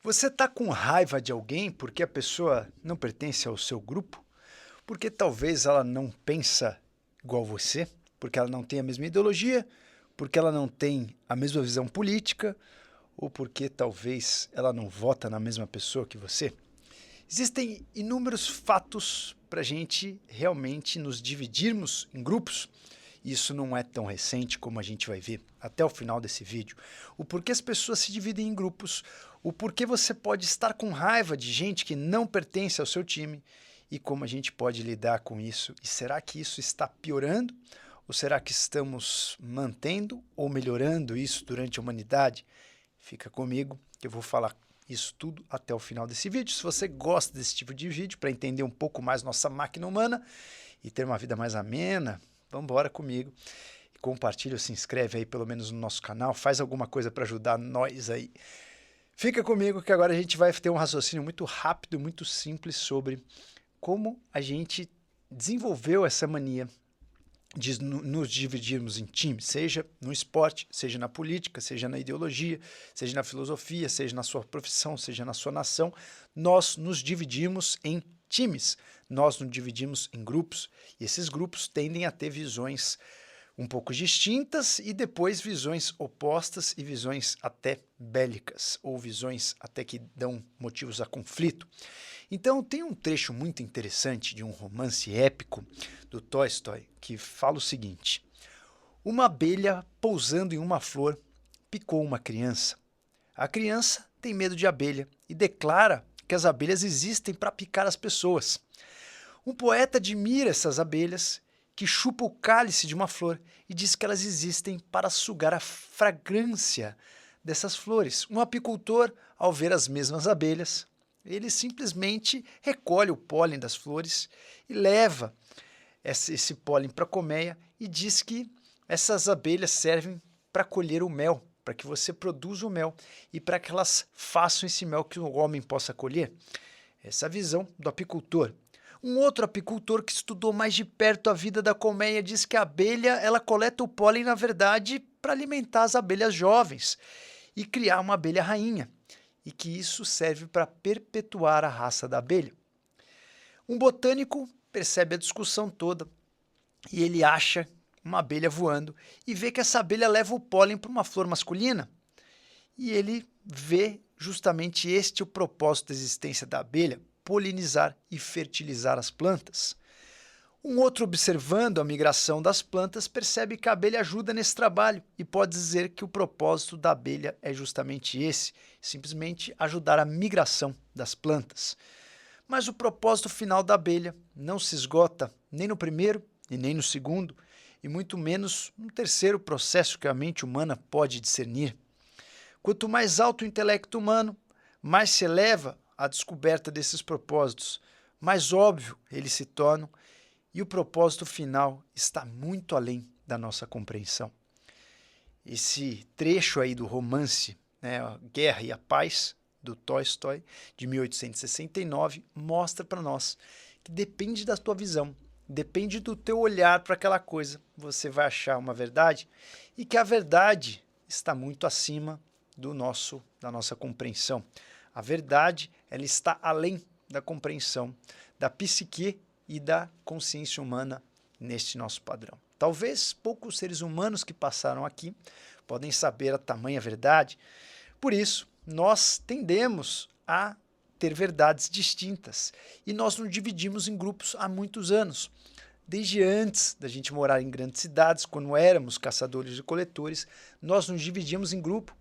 Você está com raiva de alguém porque a pessoa não pertence ao seu grupo? Porque talvez ela não pensa igual você? Porque ela não tem a mesma ideologia? Porque ela não tem a mesma visão política? Ou porque talvez ela não vota na mesma pessoa que você? Existem inúmeros fatos para a gente realmente nos dividirmos em grupos. Isso não é tão recente como a gente vai ver até o final desse vídeo. O porquê as pessoas se dividem em grupos, o porquê você pode estar com raiva de gente que não pertence ao seu time e como a gente pode lidar com isso. E será que isso está piorando? Ou será que estamos mantendo ou melhorando isso durante a humanidade? Fica comigo que eu vou falar isso tudo até o final desse vídeo. Se você gosta desse tipo de vídeo, para entender um pouco mais nossa máquina humana e ter uma vida mais amena, vamos embora comigo. Compartilha, se inscreve aí pelo menos no nosso canal, faz alguma coisa para ajudar nós aí. Fica comigo que agora a gente vai ter um raciocínio muito rápido, muito simples sobre como a gente desenvolveu essa mania de nos dividirmos em times, seja no esporte, seja na política, seja na ideologia, seja na filosofia, seja na sua profissão, seja na sua nação. Nós nos dividimos em times, nós nos dividimos em grupos, e esses grupos tendem a ter visões um pouco distintas e depois visões opostas e visões até bélicas, ou visões até que dão motivos a conflito. Então tem um trecho muito interessante de um romance épico do Tolstói que fala o seguinte: uma abelha pousando em uma flor picou uma criança. A criança tem medo de abelha e declara que as abelhas existem para picar as pessoas. Um poeta admira essas abelhas que chupam o cálice de uma flor e diz que elas existem para sugar a fragrância dessas flores. Um apicultor, ao ver as mesmas abelhas, ele simplesmente recolhe o pólen das flores e leva esse pólen para a colmeia e diz que essas abelhas servem para colher o mel, para que você produza o mel e para que elas façam esse mel que o homem possa colher. Essa é a visão do apicultor. Um outro apicultor que estudou mais de perto a vida da colmeia diz que a abelha ela coleta o pólen, na verdade, para alimentar as abelhas jovens e criar uma abelha rainha, e que isso serve para perpetuar a raça da abelha. Um botânico percebe a discussão toda e ele acha uma abelha voando e vê que essa abelha leva o pólen para uma flor masculina. E ele vê justamente este o propósito da existência da abelha: polinizar e fertilizar as plantas. Um outro, observando a migração das plantas, percebe que a abelha ajuda nesse trabalho e pode dizer que o propósito da abelha é justamente esse, simplesmente ajudar a migração das plantas. Mas o propósito final da abelha não se esgota nem no primeiro e nem no segundo, e muito menos no terceiro processo que a mente humana pode discernir. Quanto mais alto o intelecto humano, mais se eleva a descoberta desses propósitos, mais óbvio eles se tornam, e o propósito final está muito além da nossa compreensão. Esse trecho aí do romance, A Guerra e a Paz, do Tolstói, de 1869, mostra para nós que depende da tua visão, depende do teu olhar para aquela coisa, você vai achar uma verdade, e que a verdade está muito acima da nossa compreensão. A verdade, ela está além da compreensão da psique e da consciência humana neste nosso padrão. Talvez poucos seres humanos que passaram aqui podem saber a tamanha verdade. Por isso, nós tendemos a ter verdades distintas e nós nos dividimos em grupos há muitos anos. Desde antes da gente morar em grandes cidades, quando éramos caçadores e coletores, nós nos dividíamos em grupo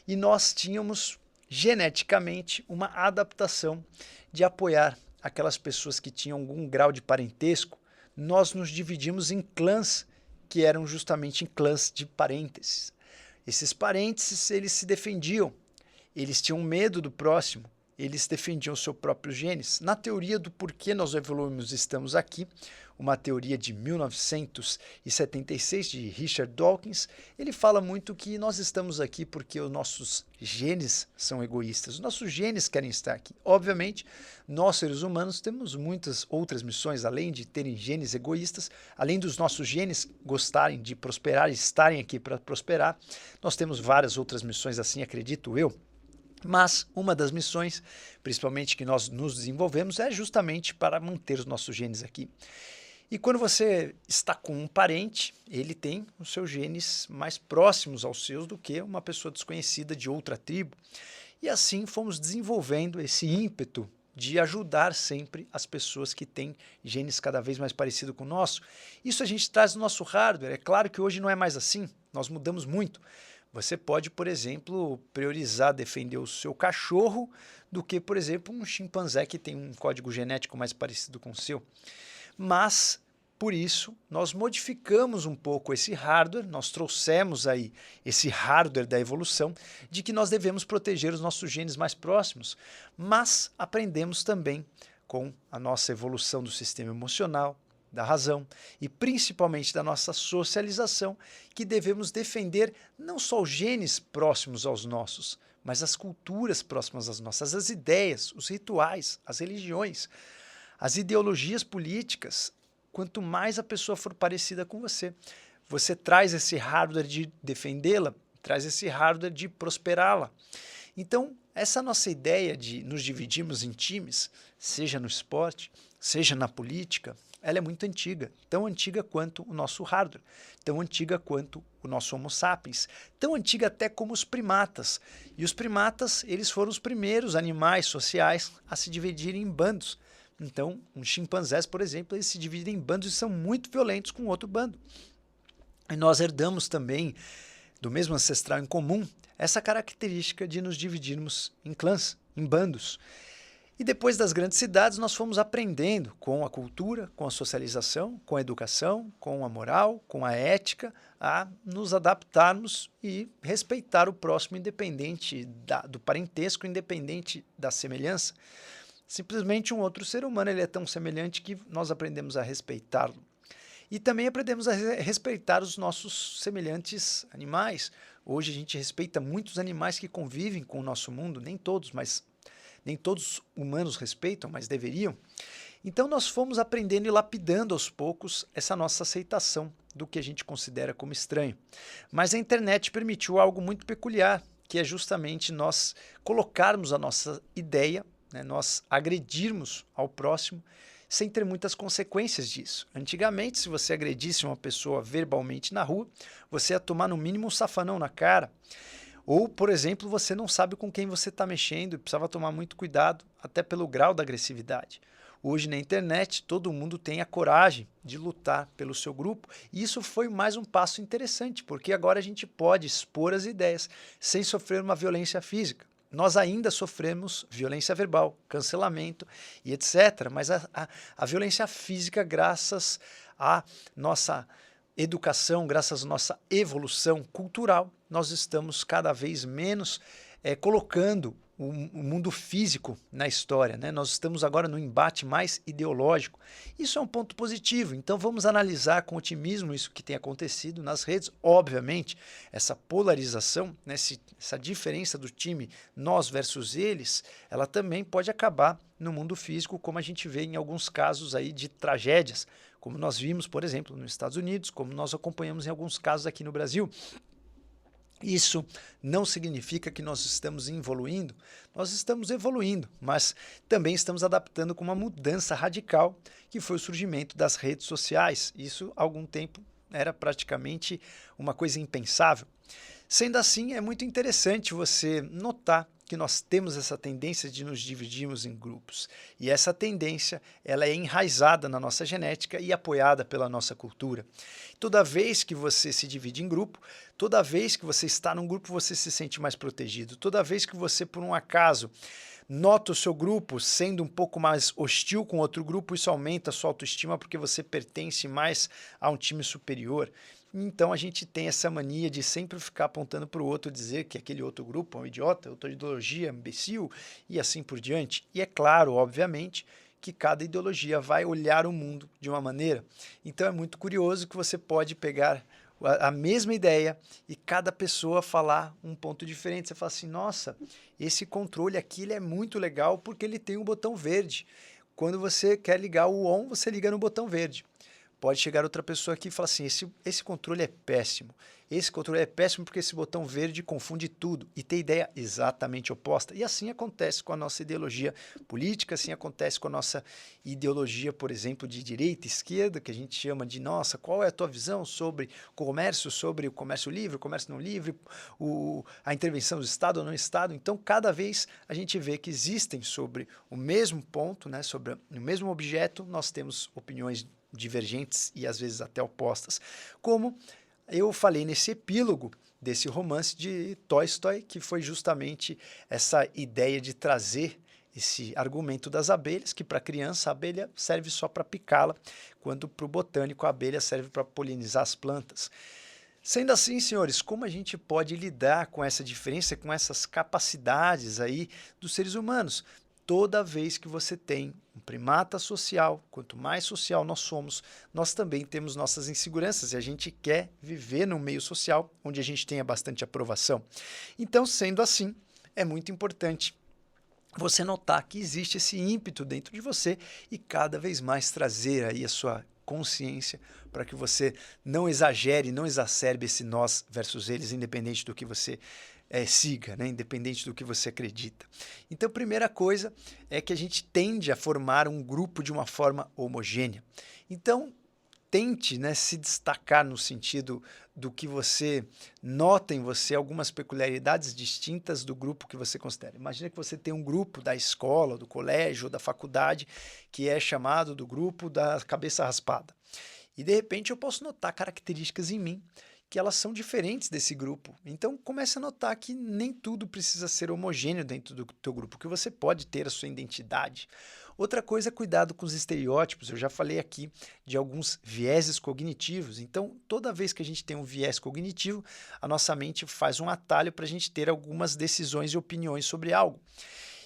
e nós tínhamos geneticamente uma adaptação de apoiar aquelas pessoas que tinham algum grau de parentesco. Nós nos dividimos em clãs, que eram justamente em clãs de parênteses. Esses parênteses, eles se defendiam, eles tinham medo do próximo, eles defendiam seus próprios genes. Na teoria do porquê nós evoluímos e estamos aqui, uma teoria de 1976 de Richard Dawkins, ele fala muito que nós estamos aqui porque os nossos genes são egoístas, os nossos genes querem estar aqui. Obviamente, nós seres humanos temos muitas outras missões, além de terem genes egoístas, além dos nossos genes gostarem de prosperar e estarem aqui para prosperar, nós temos várias outras missões assim, acredito eu. Mas uma das missões, principalmente que nós nos desenvolvemos, é justamente para manter os nossos genes aqui. E quando você está com um parente, ele tem os seus genes mais próximos aos seus do que uma pessoa desconhecida de outra tribo. E assim fomos desenvolvendo esse ímpeto de ajudar sempre as pessoas que têm genes cada vez mais parecidos com o nosso. Isso a gente traz no nosso hardware. É claro que hoje não é mais assim, nós mudamos muito. Você pode, por exemplo, priorizar defender o seu cachorro do que, por exemplo, um chimpanzé que tem um código genético mais parecido com o seu. Mas, por isso, nós modificamos um pouco esse hardware, nós trouxemos aí esse hardware da evolução de que nós devemos proteger os nossos genes mais próximos, mas aprendemos também com a nossa evolução do sistema emocional, da razão e principalmente da nossa socialização, que devemos defender não só os genes próximos aos nossos, mas as culturas próximas às nossas, as ideias, os rituais, as religiões, as ideologias políticas. Quanto mais a pessoa for parecida com você, você traz esse hardware de defendê-la, traz esse hardware de prosperá-la. Então, essa nossa ideia de nos dividirmos em times, seja no esporte, seja na política, ela é muito antiga, tão antiga quanto o nosso hardware, tão antiga quanto o nosso Homo sapiens, tão antiga até como os primatas. E os primatas, eles foram os primeiros animais sociais a se dividirem em bandos. Então, os chimpanzés, por exemplo, eles se dividem em bandos e são muito violentos com o outro bando. E nós herdamos também, do mesmo ancestral em comum, essa característica de nos dividirmos em clãs, em bandos. E depois das grandes cidades, nós fomos aprendendo com a cultura, com a socialização, com a educação, com a moral, com a ética, a nos adaptarmos e respeitar o próximo, independente do parentesco, independente da semelhança. Simplesmente um outro ser humano, ele é tão semelhante que nós aprendemos a respeitá-lo. E também aprendemos a respeitar os nossos semelhantes animais. Hoje a gente respeita muitos animais que convivem com o nosso mundo, nem todos humanos respeitam, mas deveriam. Então nós fomos aprendendo e lapidando aos poucos essa nossa aceitação do que a gente considera como estranho. Mas a internet permitiu algo muito peculiar, que é justamente nós colocarmos a nossa ideia, nós agredirmos ao próximo sem ter muitas consequências disso. Antigamente, se você agredisse uma pessoa verbalmente na rua, você ia tomar no mínimo um safanão na cara. Ou, por exemplo, você não sabe com quem você está mexendo e precisava tomar muito cuidado, até pelo grau da agressividade. Hoje na internet, todo mundo tem a coragem de lutar pelo seu grupo, e isso foi mais um passo interessante, porque agora a gente pode expor as ideias sem sofrer uma violência física. Nós ainda sofremos violência verbal, cancelamento e etc. Mas a violência física, graças à nossa educação, graças à nossa evolução cultural, nós estamos cada vez menos colocando o mundo físico na história, Nós estamos agora no embate mais ideológico. Isso é um ponto positivo, então vamos analisar com otimismo isso que tem acontecido nas redes. Obviamente, essa polarização, essa diferença do time nós versus eles, ela também pode acabar no mundo físico, como a gente vê em alguns casos aí de tragédias, como nós vimos, por exemplo, nos Estados Unidos, como nós acompanhamos em alguns casos aqui no Brasil. Isso não significa que nós estamos evoluindo, nós estamos evoluindo, mas também estamos adaptando com uma mudança radical, que foi o surgimento das redes sociais. Isso há algum tempo era praticamente uma coisa impensável. Sendo assim, é muito interessante você notar que nós temos essa tendência de nos dividirmos em grupos. E essa tendência, ela é enraizada na nossa genética e apoiada pela nossa cultura. Toda vez que você se divide em grupo, toda vez que você está num grupo, você se sente mais protegido. Toda vez que você, por um acaso, nota o seu grupo sendo um pouco mais hostil com outro grupo, isso aumenta a sua autoestima porque você pertence mais a um time superior. Então a gente tem essa mania de sempre ficar apontando para o outro, dizer que aquele outro grupo é um idiota, outra ideologia é um imbecil e assim por diante. E é claro, obviamente, que cada ideologia vai olhar o mundo de uma maneira. Então é muito curioso que você pode pegar a mesma ideia e cada pessoa falar um ponto diferente. Você fala assim, nossa, esse controle aqui ele é muito legal porque ele tem um botão verde. Quando você quer ligar o on, você liga no botão verde. pode chegar outra pessoa aqui e falar assim, esse controle é péssimo. Esse controle é péssimo porque esse botão verde confunde tudo e tem ideia exatamente oposta. E assim acontece com a nossa ideologia política, assim acontece com a nossa ideologia, por exemplo, de direita e esquerda, que a gente chama de, nossa, qual é a tua visão sobre sobre o comércio livre, o comércio não livre, a intervenção do Estado ou não Estado. Então, cada vez a gente vê que existem sobre o mesmo ponto, né, sobre o mesmo objeto, nós temos opiniões divergentes e às vezes até opostas, como eu falei nesse epílogo desse romance de Tolstói, que foi justamente essa ideia de trazer esse argumento das abelhas, que para a criança a abelha serve só para picá-la, quando para o botânico a abelha serve para polinizar as plantas. Sendo assim, senhores, como a gente pode lidar com essa diferença, com essas capacidades aí dos seres humanos? Toda vez que você tem um primata social, quanto mais social nós somos, nós também temos nossas inseguranças e a gente quer viver num meio social onde a gente tenha bastante aprovação. Então, sendo assim, é muito importante você notar que existe esse ímpeto dentro de você e cada vez mais trazer aí a sua consciência para que você não exagere, não exacerbe esse nós versus eles, independente do que você siga, né? Independente do que você acredita. Então, a primeira coisa é que a gente tende a formar um grupo de uma forma homogênea. Então, tente, né, se destacar no sentido do que você nota em você algumas peculiaridades distintas do grupo que você considera. Imagina que você tem um grupo da escola, do colégio, da faculdade, que é chamado do grupo da cabeça raspada. E de repente eu posso notar características em mim que elas são diferentes desse grupo. Então comece a notar que nem tudo precisa ser homogêneo dentro do teu grupo, que você pode ter a sua identidade. Outra coisa é cuidado com os estereótipos. Eu já falei aqui de alguns vieses cognitivos. Então, toda vez que a gente tem um viés cognitivo, a nossa mente faz um atalho para a gente ter algumas decisões e opiniões sobre algo.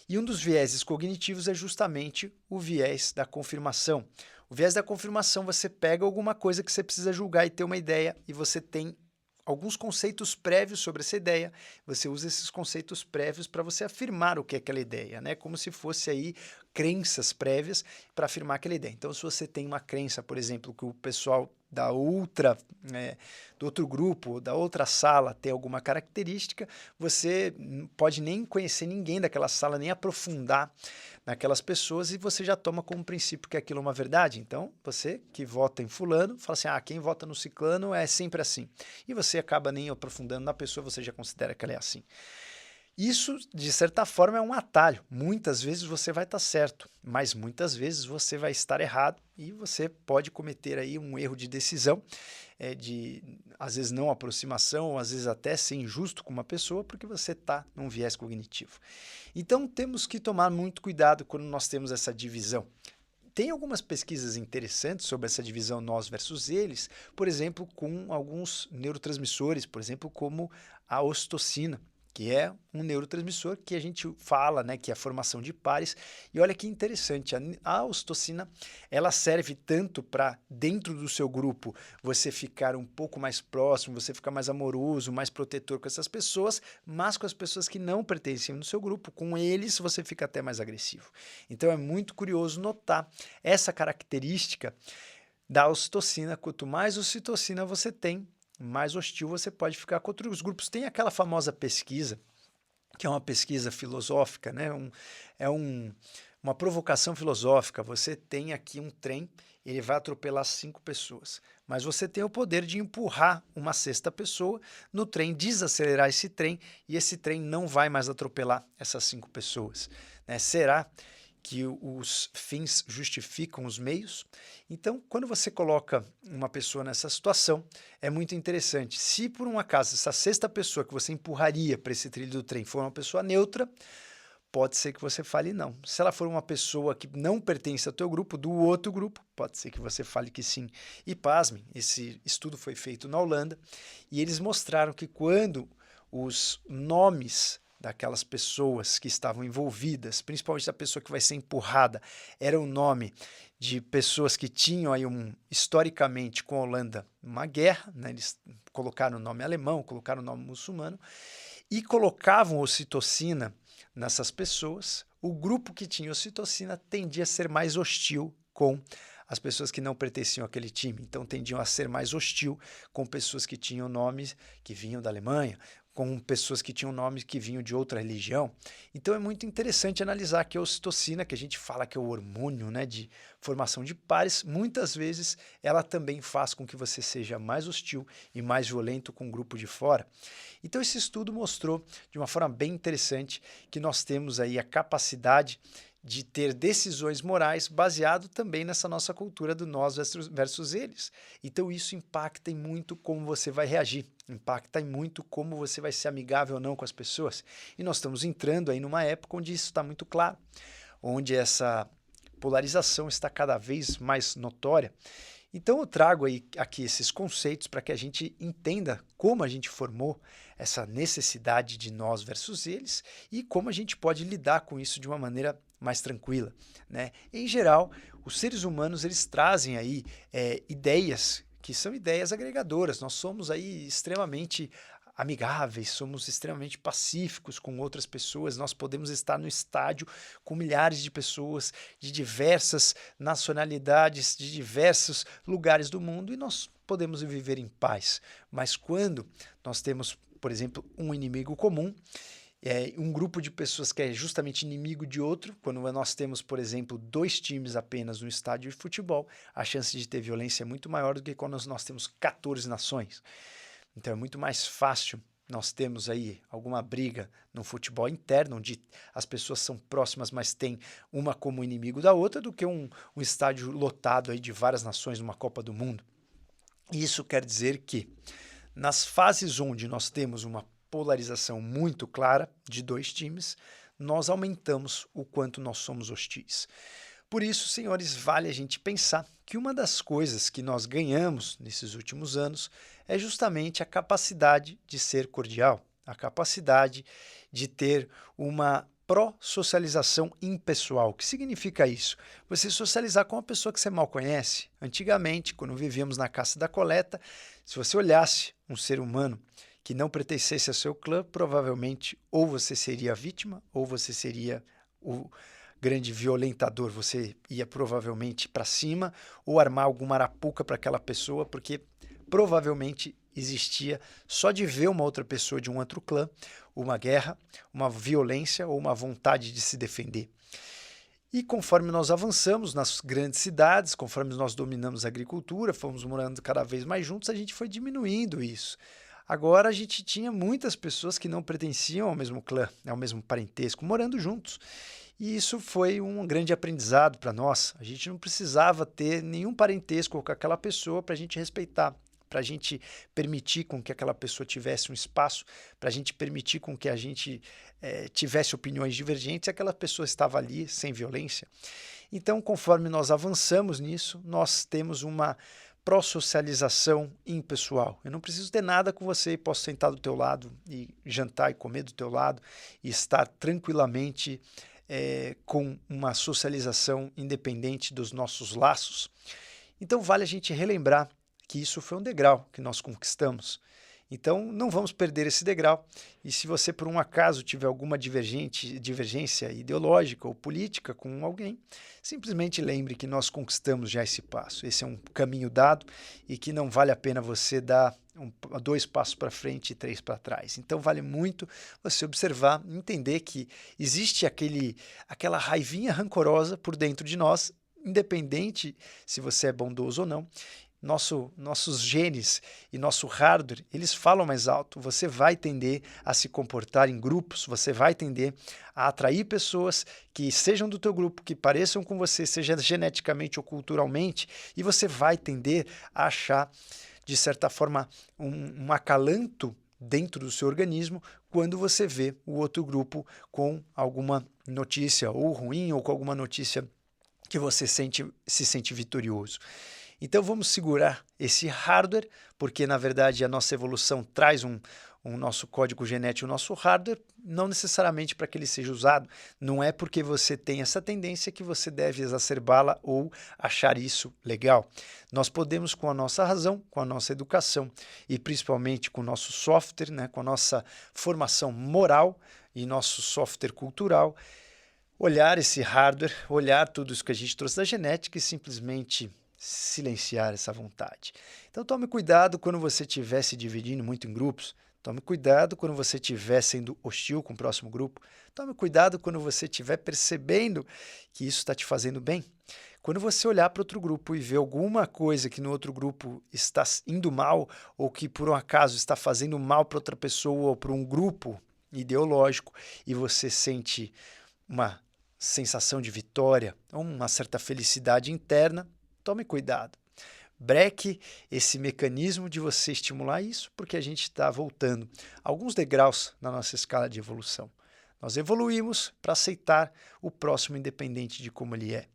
E um dos vieses cognitivos é justamente o viés da confirmação. O viés da confirmação, você pega alguma coisa que você precisa julgar e ter uma ideia, e você tem alguns conceitos prévios sobre essa ideia, você usa esses conceitos prévios para você afirmar o que é aquela ideia, né? Como se fosse aí crenças prévias para afirmar aquela ideia. Então, se você tem uma crença, por exemplo, que o pessoal do outro grupo, da outra sala tem alguma característica, você pode nem conhecer ninguém daquela sala, nem aprofundar naquelas pessoas e você já toma como princípio que aquilo é uma verdade. Então, você que vota em fulano, fala assim, quem vota no ciclano é sempre assim. E você acaba nem aprofundando na pessoa, você já considera que ela é assim. Isso, de certa forma, é um atalho. Muitas vezes você vai estar certo, mas muitas vezes você vai estar errado e você pode cometer aí um erro de decisão, às vezes não aproximação, ou às vezes até ser injusto com uma pessoa, porque você está num viés cognitivo. Então, temos que tomar muito cuidado quando nós temos essa divisão. Tem algumas pesquisas interessantes sobre essa divisão nós versus eles, por exemplo, com alguns neurotransmissores, por exemplo, como a ocitocina, que é um neurotransmissor que a gente fala, né, que é a formação de pares. E olha que interessante, a ocitocina, ela serve tanto para, dentro do seu grupo, você ficar um pouco mais próximo, você ficar mais amoroso, mais protetor com essas pessoas, mas com as pessoas que não pertencem no seu grupo, com eles você fica até mais agressivo. Então é muito curioso notar essa característica da ocitocina. Quanto mais ocitocina você tem, mais hostil você pode ficar com outros grupos. Tem aquela famosa pesquisa, que é uma pesquisa filosófica, né? Uma provocação filosófica. Você tem aqui um trem, ele vai atropelar 5 pessoas, mas você tem o poder de empurrar uma sexta pessoa no trem, desacelerar esse trem, e esse trem não vai mais atropelar essas 5 pessoas, né? Será que os fins justificam os meios? Então, quando você coloca uma pessoa nessa situação, é muito interessante. Se por um acaso essa sexta pessoa que você empurraria para esse trilho do trem for uma pessoa neutra, pode ser que você fale não. Se ela for uma pessoa que não pertence ao teu grupo, do outro grupo, pode ser que você fale que sim. E pasmem, esse estudo foi feito na Holanda e eles mostraram que quando os nomes daquelas pessoas que estavam envolvidas, principalmente da pessoa que vai ser empurrada, era o nome de pessoas que tinham aí historicamente com a Holanda uma guerra, né? Eles colocaram o nome alemão, colocaram o nome muçulmano e colocavam ocitocina nessas pessoas. O grupo que tinha ocitocina tendia a ser mais hostil com as pessoas que não pertenciam àquele time. Então tendiam a ser mais hostil com pessoas que tinham nomes que vinham da Alemanha, com pessoas que tinham nomes que vinham de outra religião. Então é muito interessante analisar que a ocitocina, que a gente fala que é o hormônio, né, de formação de pares, muitas vezes ela também faz com que você seja mais hostil e mais violento com o grupo de fora. Então esse estudo mostrou de uma forma bem interessante que nós temos aí a capacidade de ter decisões morais baseado também nessa nossa cultura do nós versus eles. Então isso impacta em muito como você vai reagir, impacta em muito como você vai ser amigável ou não com as pessoas. E nós estamos entrando aí numa época onde isso está muito claro, onde essa polarização está cada vez mais notória. Então eu trago aqui esses conceitos para que a gente entenda como a gente formou essa necessidade de nós versus eles e como a gente pode lidar com isso de uma maneira mais tranquila, né? Em geral, os seres humanos eles trazem aí ideias que são ideias agregadoras. Nós somos aí extremamente amigáveis, somos extremamente pacíficos com outras pessoas, nós podemos estar no estádio com milhares de pessoas de diversas nacionalidades, de diversos lugares do mundo e nós podemos viver em paz. Mas quando nós temos, por exemplo, um inimigo comum, um grupo de pessoas que é justamente inimigo de outro, quando nós temos, por exemplo, 2 times apenas no estádio de futebol, a chance de ter violência é muito maior do que quando nós temos 14 nações. Então é muito mais fácil nós temos aí alguma briga no futebol interno, onde as pessoas são próximas, mas tem uma como inimigo da outra, do que um estádio lotado aí de várias nações numa Copa do Mundo. Isso quer dizer que nas fases onde nós temos uma polarização muito clara de 2 times, nós aumentamos o quanto nós somos hostis. Por isso, senhores, vale a gente pensar que uma das coisas que nós ganhamos nesses últimos anos é justamente a capacidade de ser cordial, a capacidade de ter uma pró-socialização impessoal. O que significa isso? Você socializar com uma pessoa que você mal conhece. Antigamente, quando vivíamos na caça da coleta, se você olhasse um ser humano que não pertencesse ao seu clã, provavelmente ou você seria a vítima ou você seria o grande violentador. Você ia provavelmente para cima ou armar alguma arapuca para aquela pessoa, porque provavelmente existia, só de ver uma outra pessoa de um outro clã, uma guerra, uma violência ou uma vontade de se defender. E conforme nós avançamos nas grandes cidades, conforme nós dominamos a agricultura, fomos morando cada vez mais juntos, a gente foi diminuindo isso. Agora a gente tinha muitas pessoas que não pertenciam ao mesmo clã, ao mesmo parentesco, morando juntos. E isso foi um grande aprendizado para nós. A gente não precisava ter nenhum parentesco com aquela pessoa para a gente respeitar, para a gente permitir com que aquela pessoa tivesse um espaço, para a gente permitir com que a gente tivesse opiniões divergentes, e aquela pessoa estava ali sem violência. Então, conforme nós avançamos nisso, nós temos uma pró-socialização impessoal. Eu não preciso ter nada com você e posso sentar do teu lado e jantar e comer do teu lado e estar tranquilamente com uma socialização independente dos nossos laços. Então vale a gente relembrar que isso foi um degrau que nós conquistamos. Então não vamos perder esse degrau e se você por um acaso tiver alguma divergência ideológica ou política com alguém, simplesmente lembre que nós conquistamos já esse passo. Esse é um caminho dado e que não vale a pena você dar 2 passos para frente e 3 para trás. Então vale muito você observar, entender que existe aquela raivinha rancorosa por dentro de nós, independente se você é bondoso ou não. Nossos genes e nosso hardware, eles falam mais alto. Você vai tender a se comportar em grupos, você vai tender a atrair pessoas que sejam do teu grupo, que pareçam com você, seja geneticamente ou culturalmente, e você vai tender a achar, de certa forma, um acalanto dentro do seu organismo quando você vê o outro grupo com alguma notícia ou ruim ou com alguma notícia que você se sente vitorioso. Então vamos segurar esse hardware, porque na verdade a nossa evolução traz um nosso código genético, o nosso hardware, não necessariamente para que ele seja usado. Não é porque você tem essa tendência que você deve exacerbá-la ou achar isso legal. Nós podemos, com a nossa razão, com a nossa educação e principalmente com o nosso software, né, com a nossa formação moral e nosso software cultural, olhar esse hardware, olhar tudo isso que a gente trouxe da genética e simplesmente silenciar essa vontade. Então tome cuidado quando você estiver se dividindo muito em grupos, tome cuidado quando você estiver sendo hostil com o próximo grupo, tome cuidado quando você estiver percebendo que isso está te fazendo bem. Quando você olhar para outro grupo e ver alguma coisa que no outro grupo está indo mal ou que por um acaso está fazendo mal para outra pessoa ou para um grupo ideológico e você sente uma sensação de vitória, uma certa felicidade interna, tome cuidado. Breque esse mecanismo de você estimular isso, porque a gente está voltando alguns degraus na nossa escala de evolução. Nós evoluímos para aceitar o próximo independente de como ele é.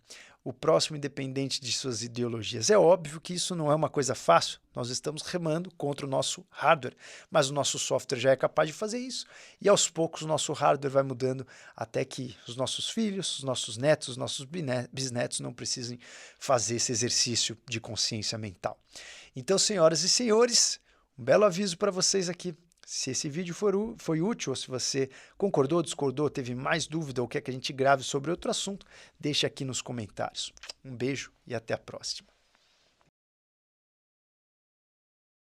O próximo independente de suas ideologias. É óbvio que isso não é uma coisa fácil, nós estamos remando contra o nosso hardware, mas o nosso software já é capaz de fazer isso e aos poucos o nosso hardware vai mudando até que os nossos filhos, os nossos netos, os nossos bisnetos não precisem fazer esse exercício de consciência mental. Então, senhoras e senhores, um belo aviso para vocês aqui. Se esse vídeo foi útil, ou se você concordou, discordou, teve mais dúvida ou quer que a gente grave sobre outro assunto, deixe aqui nos comentários. Um beijo e até a próxima.